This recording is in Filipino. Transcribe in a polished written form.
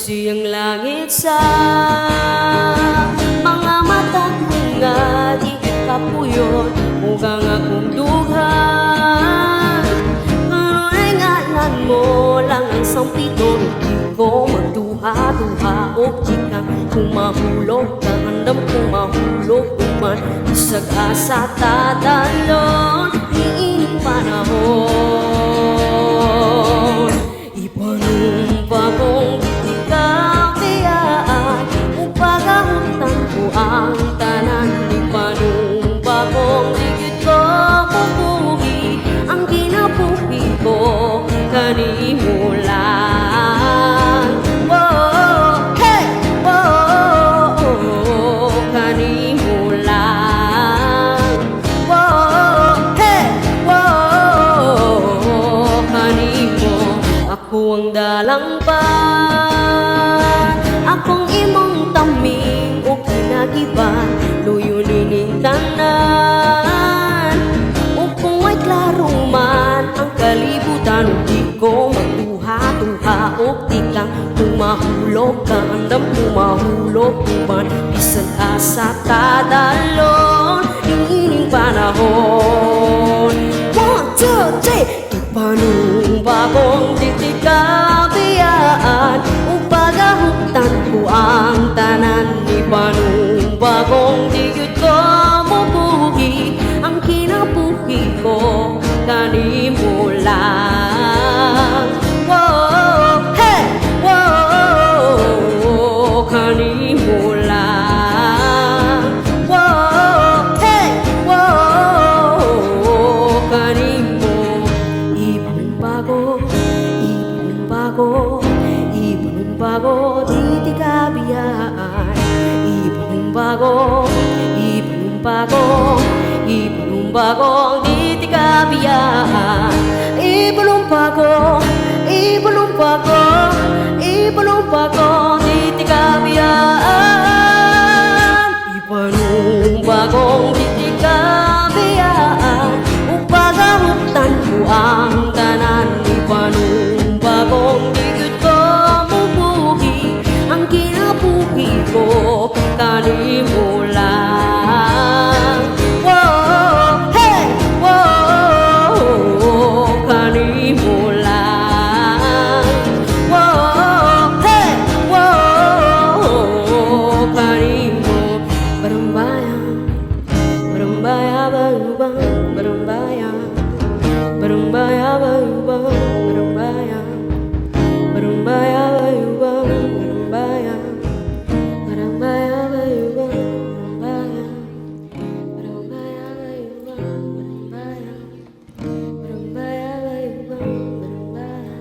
maiksi ang langit sa mga mata kong nga di kapuyon mugang akong dughan. Kanunay ngalan mo lang ang sampiton, di ko magduha-duha o di ka kumahulog, kahandam kumahulog man isag asa tadalon niining panahon. Ipanumpa kong di ka biyaan upagahutan ko ang tanan. Ipanumpa kong digit ko pupuhi ang kinabuhi ko kanimo lang. Whoa, hey, whoa, kanimo lang. Whoa, hey, whoa, kanimo. Ako ang dalang pa, akong imong taming o kinagiban, luyo nining tanan. O kung ay klaro man ang kalibutan, di ko magtuha-tuha o di kang tumahulog, kaandam tumahulog man bisan asa tadalon ining panahon. 1, 2, 3 Ipanumpa kong di ka biyaan upagahutan ko ang tanan. Ipanumpa kong digit ko mubuhi ang kinabuhi ko kanimo lang. Whoa, hey, whoa, kanimo lang. Whoa, hey, whoa, kanimo. Ibang bago, di ka biyaan. Ibang bago, di ka biyaan. Ibang bago, di ka biyaan. Ibang bagong di ka biyaan upagahutan ko ang tanan. Ibang bagong digit ko mubuhi ang kinabuhi ko kanimo lang. Whoa, hey, whoa, kanimo lang. Whoa, hey, whoa, kanimo. Barumbaya, barumbaya, barumbaya, barumbaya, barumbaya, barumbaya, barumbaya, barumbaya, barumbaya, barumbaya, barumbaya, barumbaya, barumbaya, barumbaya, barumbaya.